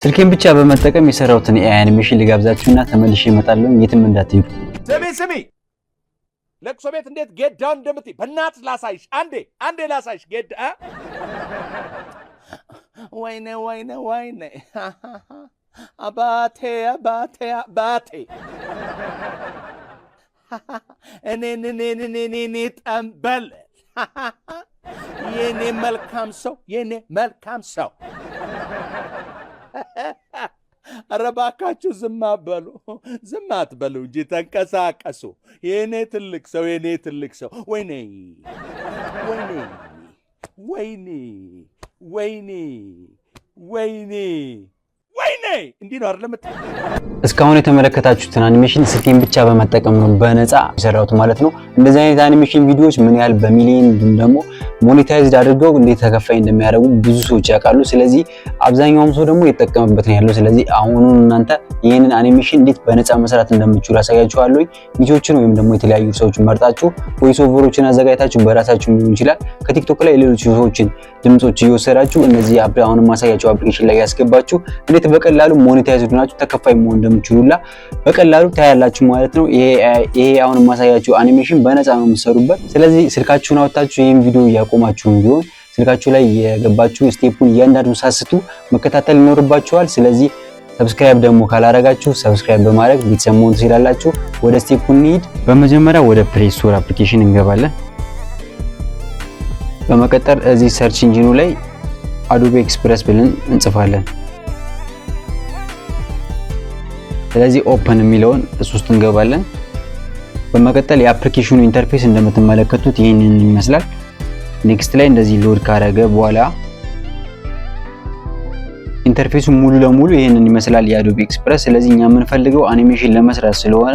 ስልኬን ብቻ በመጠቀም የሰራሁትን ኤአይ አኒሜሽን ልጋብዛችሁና ተመልሼ እመጣለሁ። የትም እንዳትሄዱ። ስሚ ለቅሶ ቤት እንዴት ጌት ዳውን እንደምትይ በእናትህ ላሳይሽ። አንዴ ላሳይሽ። ጌት ወይኔ አባቴ እኔ ጠንበል የኔ መልካም ሰው ኧረ እባካችሁ ዝም አትበሉ እንጂ ተንቀሳቀሱ። የኔ ትልቅ ሰው ወይኔ እንዲህ ነው አይደለም። እስካሁን የተመለከታችሁትን አኒሜሽን ስልኬን ብቻ በመጠቀም ነው በነፃ የሰራሁት ማለት ነው። እንደዚህ አይነት አኒሜሽን ቪዲዮዎች ምን ያህል በሚሊዮን ደግሞ ሞኔታይዝድ አድርገው እንዴት ተከፋይ እንደሚያደርጉ ብዙ ሰዎች ያውቃሉ። ስለዚህ አብዛኛውም ሰው ደግሞ እየተጠቀመበት ነው ያለው። ስለዚህ አሁኑን እናንተ ይህንን አኒሜሽን እንዴት በነፃ መስራት እንደምትችሉ አሳያችኋለሁ። ቪዲዮዎችን ወይም ደግሞ የተለያዩ ሰዎችን መርጣችሁ ቮይስ ኦቨሮችን አዘጋጅታችሁ በራሳችሁ ሊሆን ይችላል ከቲክቶክ ላይ ሌሎች ሰዎችን ድምጾች እየወሰዳችሁ እነዚህ አሁን ማሳያችሁ አፕሊኬሽን ላይ ያስገባችሁ እንዴት በቀላሉ ሞኔታይዝድ ሆናችሁ ተከፋይ መሆን እንደምትችሉላ በቀላሉ ታያላችሁ ማለት ነው። ይሄ አሁን ማሳያችሁ አኒሜሽን በነፃ ነው የምትሰሩበት። ስለዚህ ስልካችሁን አውጥታችሁ ይሄን ቪዲዮ ያቆማችሁም ቢሆን ስልካችሁ ላይ የገባችሁ ስቴፑን እያንዳንዱን ሳስቱ መከታተል ይኖርባችኋል። ስለዚህ ሰብስክራይብ ደግሞ ካላረጋችሁ ሰብስክራይብ በማድረግ ቤተሰብ መሆን ትችላላችሁ። ወደ ስቴፑ እንሂድ። በመጀመሪያ ወደ ፕሌይ ስቶር አፕሊኬሽን እንገባለን። በመቀጠል እዚህ ሰርች ኢንጂኑ ላይ አዶቤ ኤክስፕረስ ብለን እንጽፋለን። ስለዚህ ኦፕን የሚለውን እሱ ውስጥ እንገባለን። በመቀጠል የአፕሊኬሽኑ ኢንተርፌስ እንደምትመለከቱት ይህንን ይመስላል። ኔክስት ላይ እንደዚህ ሎድ ካረገ በኋላ ኢንተርፌሱ ሙሉ ለሙሉ ይህንን ይመስላል የአዶቤ ኤክስፕረስ። ስለዚህ እኛ የምንፈልገው አኒሜሽን ለመስራት ስለሆነ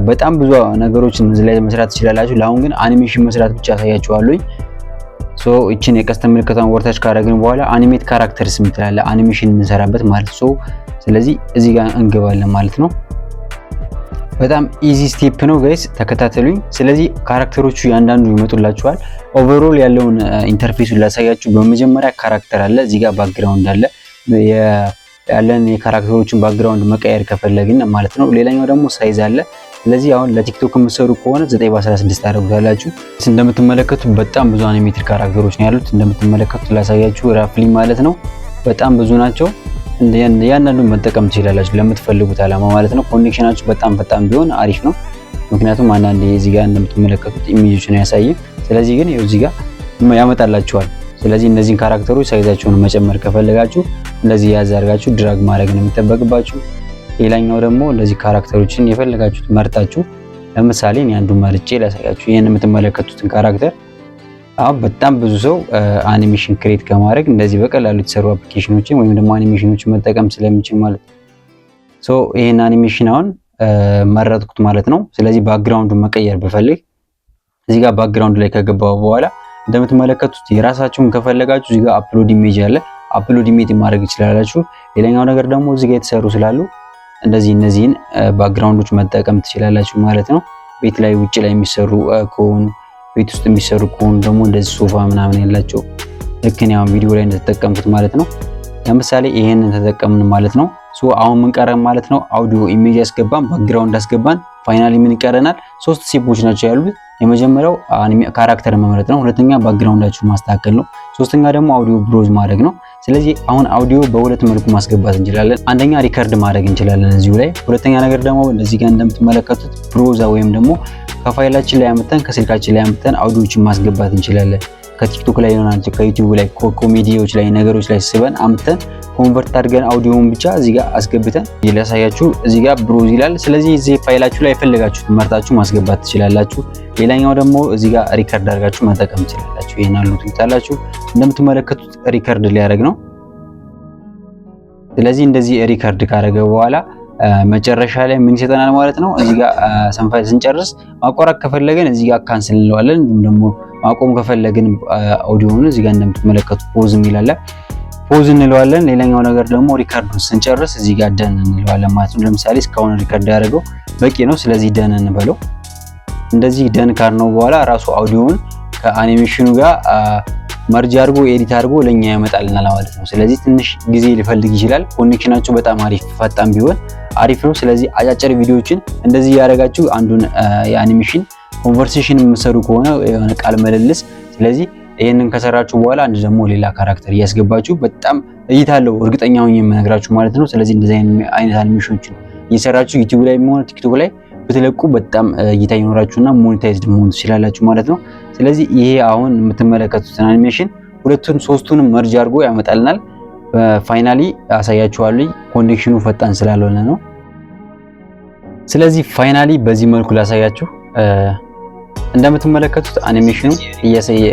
በጣም ብዙ ነገሮችን እዚህ ላይ መስራት ትችላላችሁ። ለአሁን ግን አኒሜሽን መስራት ብቻ አሳያችኋለሁ። እቺን የቀስተ ምልክቷን ወርታች ካረግን በኋላ አኒሜት ካራክተርስ ምትላለ አኒሜሽን እንሰራበት ማለት ነው። ስለዚህ እዚህ ጋር እንገባለን ማለት ነው። በጣም ኢዚ ስቴፕ ነው ጋይስ፣ ተከታተሉኝ። ስለዚህ ካራክተሮቹ ያንዳንዱ ይመጡላችኋል። ኦቨርኦል ያለውን ኢንተርፌሱን ላሳያችሁ። በመጀመሪያ ካራክተር አለ፣ እዚህ ጋር ባክግራውንድ አለ። ያለን የካራክተሮችን ባክግራውንድ መቀየር ከፈለግን ማለት ነው። ሌላኛው ደግሞ ሳይዝ አለ። ስለዚህ አሁን ለቲክቶክ የምትሰሩ ከሆነ 9:16 ታደርጉታላችሁ። እንደምትመለከቱት በጣም ብዙ አኒሜትድ ካራክተሮች ነው ያሉት። እንደምትመለከቱት ላሳያችሁ ራፍሊ ማለት ነው። በጣም ብዙ ናቸው። ያንዳንዱን መጠቀም ትችላላችሁ ለምትፈልጉት ዓላማ ማለት ነው። ኮኔክሽናችሁ በጣም ቢሆን አሪፍ ነው። ምክንያቱም አንዳንዴ እዚህ ጋር እንደምትመለከቱት ኢሜጆችን ያሳየን። ስለዚህ ግን ይኸው እዚህ ጋር ያመጣላችኋል። ስለዚህ እነዚህን ካራክተሮች ሳይዛቸውን መጨመር ከፈለጋችሁ እንደዚህ ያዝ አድርጋችሁ ድራግ ማድረግ ነው የሚጠበቅባችሁ። ሌላኛው ደግሞ እንደዚህ ካራክተሮችን የፈለጋችሁት መርጣችሁ፣ ለምሳሌ እኔ አንዱን መርጬ ላሳያችሁ። ይሄን የምትመለከቱትን ካራክተር አሁን በጣም ብዙ ሰው አኒሜሽን ክሬት ከማድረግ እንደዚህ በቀላሉ የተሰሩ አፕሊኬሽኖችን ወይም ደግሞ አኒሜሽኖችን መጠቀም ስለሚችል ማለት ነው። ይሄን አኒሜሽን አሁን መረጥኩት ማለት ነው። ስለዚህ ባክግራውንዱን መቀየር ብፈልግ እዚህ ጋር ባክግራውንድ ላይ ከገባው በኋላ እንደምትመለከቱት የራሳችሁን ከፈለጋችሁ እዚህ ጋር አፕሎድ ኢሜጅ አለ። አፕሎድ ኢሜጅ ማድረግ ይችላላችሁ። ሌላኛው ነገር ደግሞ እዚህ ጋር የተሰሩ ስላሉ እንደዚህ እነዚህን ባክግራውንዶች መጠቀም ትችላላችሁ ማለት ነው። ቤት ላይ ውጭ ላይ የሚሰሩ ከሆኑ ቤት ውስጥ የሚሰሩ ከሆኑ ደግሞ እንደዚህ ሶፋ ምናምን ያላቸው ልክ ነው አሁን ቪዲዮ ላይ እንደተጠቀምኩት ማለት ነው። ለምሳሌ ይሄንን ተጠቀምን ማለት ነው። አሁን ምን ቀረን ማለት ነው? አውዲዮ ኢሜጅ ያስገባን፣ ባክግራውንድ አስገባን። ፋይናሊ ምን ይቀረናል? 3 ስቴፖች ናቸው ያሉት። የመጀመሪያው ካራክተር መምረጥ ነው። ሁለተኛ ባክግራውንዳችሁን ማስተካከል ነው። ሶስተኛ ደግሞ አውዲዮ ብሮዝ ማድረግ ነው። ስለዚህ አሁን አውዲዮ በሁለት መልኩ ማስገባት እንችላለን። አንደኛ ሪከርድ ማድረግ እንችላለን እዚሁ ላይ። ሁለተኛ ነገር ደግሞ እንደዚህ ጋር እንደምትመለከቱት ብሮዛ ወይም ደግሞ ከፋይላችን ላይ አምጥተን ከስልካችን ላይ አምጥተን አውዲዮችን ማስገባት እንችላለን። ከቲክቶክ ላይ ይሆናል፣ ከዩቲዩብ ላይ፣ ኮሜዲዎች ላይ ነገሮች ላይ ስበን አምጥተን ኮንቨርት አድርገን አውዲዮውን ብቻ እዚህ ጋር አስገብተን ላሳያችሁ። እዚህ ጋር ብሮዝ ይላል። ስለዚህ እዚህ ፋይላችሁ ላይ የፈለጋችሁትን መርጣችሁ ማስገባት ትችላላችሁ። ሌላኛው ደግሞ እዚህ ጋር ሪከርድ አድርጋችሁ መጠቀም ትችላላችሁ። ይሄን አሉት ይታላችሁ። እንደምትመለከቱት ሪከርድ ሊያደርግ ነው። ስለዚህ እንደዚህ ሪከርድ ካደረገ በኋላ መጨረሻ ላይ ምን ይሰጠናል ማለት ነው። እዚህ ጋር ሰንፋይ ስንጨርስ ማቋረጥ ከፈለገን እዚህ ጋር ካንስል እንለዋለን። ደግሞ ማቆም ከፈለግን አውዲዮውን እዚህ ጋር እንደምትመለከቱት ፖዝ የሚላለ ፖዝ እንለዋለን። ሌላኛው ነገር ደግሞ ሪከርዱን ስንጨርስ እዚህ ጋር ደን እንለዋለን ማለት ነው። ለምሳሌ እስካሁን ሪከርድ ያደረገው በቂ ነው። ስለዚህ ደን እንበለው። እንደዚህ ደን ካርነው በኋላ ራሱ አውዲዮውን ከአኒሜሽኑ ጋር መርጅ አድርጎ ኤዲት አድርጎ ለኛ ያመጣልናል ማለት ነው። ስለዚህ ትንሽ ጊዜ ሊፈልግ ይችላል። ኮኔክሽናችሁ በጣም አሪፍ ፈጣን ቢሆን አሪፍ ነው። ስለዚህ አጫጭር ቪዲዮዎችን እንደዚህ ያደረጋችሁ አንዱን የአኒሜሽን ኮንቨርሴሽን የምትሰሩ ከሆነ የሆነ ቃል መልልስ፣ ስለዚህ ይሄንን ከሰራችሁ በኋላ አንድ ደግሞ ሌላ ካራክተር እያስገባችሁ በጣም እይታ አለው እርግጠኛ ሆኜ የምነግራችሁ ማለት ነው። ስለዚህ እንደዚህ አይነት አኒሜሽኖችን እየሰራችሁ ዩቲዩብ ላይ ሆነ ቲክቶክ ላይ ብትለቁ በጣም እይታ ይኖራችሁና ሞኔታይዝድ መሆን ትችላላችሁ ማለት ነው። ስለዚህ ይሄ አሁን የምትመለከቱትን አኒሜሽን ሁለቱን ሶስቱንም መርጅ አድርጎ ያመጣልናል። ፋይናሊ አሳያችኋለሁ ኮኔክሽኑ ፈጣን ስላልሆነ ነው። ስለዚህ ፋይናሊ በዚህ መልኩ ላሳያችሁ። እንደምትመለከቱት አኒሜሽኑ እያሳየ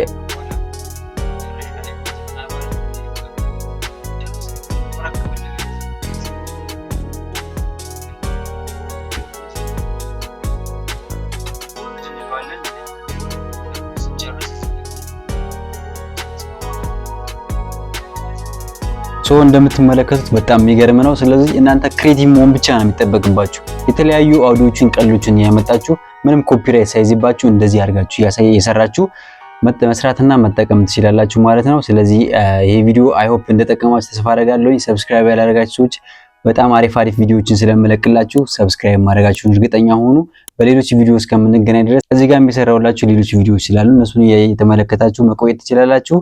እንደምትመለከቱት በጣም የሚገርም ነው። ስለዚህ እናንተ ክሬቲቭ መሆን ብቻ ነው የሚጠበቅባችሁ። የተለያዩ አውዲዮችን ቀሎችን ያመጣችሁ ምንም ኮፒራይት ሳይዝባችሁ እንደዚህ አድርጋችሁ የሰራችሁ መስራትና መጠቀም ትችላላችሁ ማለት ነው። ስለዚህ ይሄ ቪዲዮ አይ ሆፕ እንደጠቀማችሁ ተስፋ አደርጋለሁ። ሰብስክራይብ ያላደረጋችሁ ሰዎች በጣም አሪፍ ቪዲዮዎችን ስለምለቅላችሁ ሰብስክራይብ ማድረጋችሁን እርግጠኛ ሆኑ። በሌሎች ቪዲዮ እስከምንገናኝ ድረስ እዚህ ጋር የሚሰራውላችሁ ሌሎች ቪዲዮዎች ስላሉ እነሱን እየተመለከታችሁ መቆየት ትችላላችሁ።